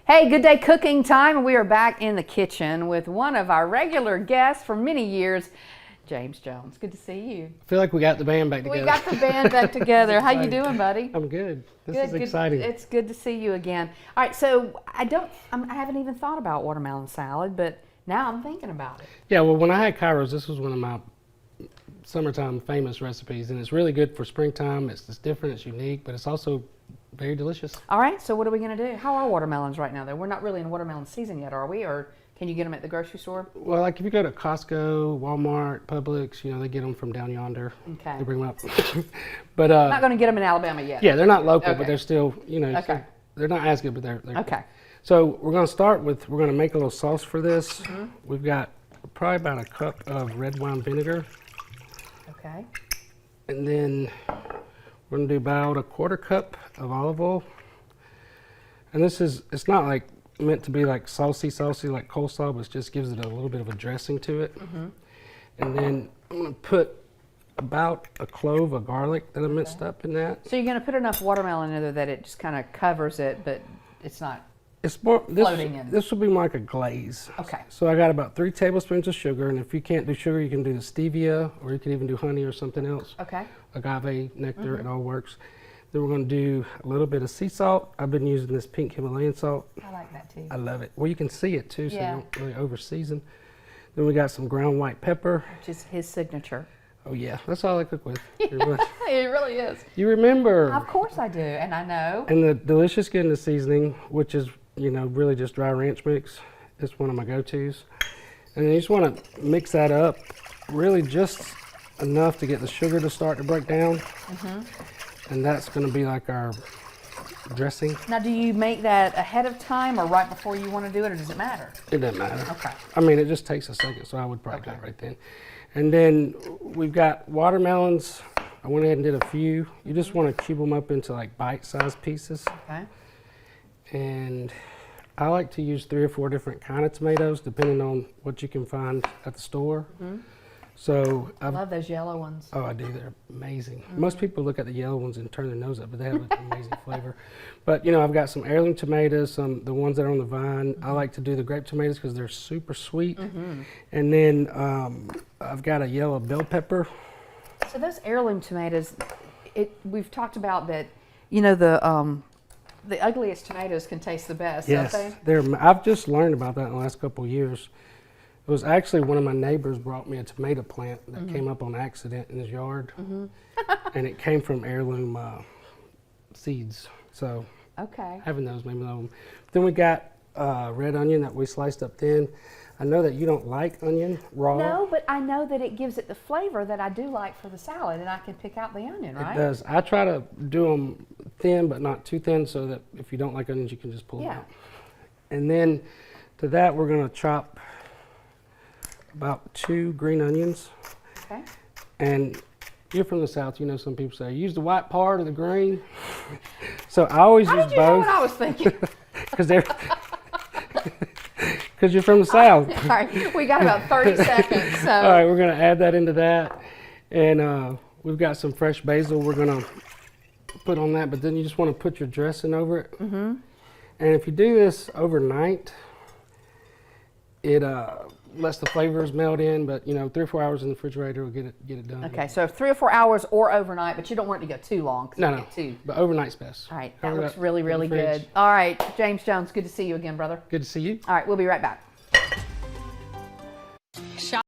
Hey, good day cooking time, and we are back in the kitchen with one of our regular guests for many years, James Jones. Good to see you. I feel like we got the band back together. We got the band back together. How you doing, buddy? I'm good. This Good, is good. exciting. It's good to see you again. All right, so I haven't even thought about watermelon salad, but now I'm thinking about it. Yeah, well, when I had Kairos, this was one of my summertime famous recipes, and it's really good for springtime. It's different, it's unique, but it's also very delicious. All right, so what are we going to do? How are watermelons right now, though? We're not really in watermelon season yet, are we? Or can you get them at the grocery store? Well, like if you go to Costco, Walmart, Publix, they get them from down yonder. Okay. They bring them up. But I'm not going to get them in Alabama yet. yeah, they're not local, Okay. but they're still, Okay. still- they're not as good, but they're Okay. So we're going to start with, we're going to make a little sauce for this. We've got probably about a cup of red wine vinegar. Okay. And then we're going to do about a quarter cup of olive oil. And it's not like meant to be like saucy like coleslaw, but it just gives it a little bit of a dressing to it. And then I'm going to put about a clove of garlic that I minced up in that. So you're going to put enough watermelon in there that it just kind of covers it, but it's not. It's more, Floating in. this will be more like a glaze. Okay. So I got about 3 tablespoons of sugar, and if you can't do sugar, you can do the stevia, or you can even do honey or something else. Okay. Agave nectar, it all works. Then we're going to do a little bit of sea salt. I've been using this pink Himalayan salt. I like that too. I love it. Well, you can see it too, so Yeah. you don't really over season. Then we got some ground white pepper. Which is his signature. Oh yeah, that's all I cook with. pretty much. It really is. You remember? Of course I do, and I know. And the delicious goodness seasoning, which is really just dry ranch mix. It's one of my go-tos. And then you just want to mix that up, really just enough to get the sugar to start to break down. And that's going to be like our dressing. Now, do you make that ahead of time or right before you want to do it, or does it matter? It doesn't matter. Okay. I mean, it just takes a second, so I would probably do Okay. it right then. And then we've got watermelons. I went ahead and did a few. You just want to cube them up into like bite-sized pieces. Okay. And I like to use 3 or 4 different kind of tomatoes, depending on what you can find at the store. So I love those yellow ones. oh, I do. They're amazing. Most people look at the yellow ones and turn their nose up, but they have an amazing flavor. But I've got some heirloom tomatoes, the ones that are on the vine. I like to do the grape tomatoes because they're super sweet. And then I've got a yellow bell pepper. So those heirloom tomatoes, we've talked about that. The ugliest tomatoes can taste the best, Yes, don't they? I've just learned about that in the last couple of years. It was actually one of my neighbors brought me a tomato plant that came up on accident in his yard, and it came from heirloom seeds. So Okay. having those made me love them. Then we got red onion that we sliced up thin. I know that you don't like onion raw. No, but I know that it gives it the flavor that I do like for the salad, and I can pick out the onion, right? It does. I try to do them thin, but not too thin, so that if you don't like onions, you can just pull them Yeah. out. And then to that, we're going to chop about 2 green onions. Okay. And you're from the South, some people say, use the white part or the green. So I always How use did you know both what I was thinking? because you're from the South. All right, we got about 30 seconds. So. All right, we're going to add that into that. And we've got some fresh basil we're going to put on that, but then you just want to put your dressing over it. And if you do this overnight, it lets the flavors melt in, but 3 or 4 hours in the refrigerator will get it done. Okay, so 3 or 4 hours or overnight, but you don't want it to go too long. 'Cause No, it'll no, get too. but overnight's best. All right, that Cover looks that really, in the really fridge. good. All right, James Jones, good to see you again, brother. Good to see you. All right, we'll be right back.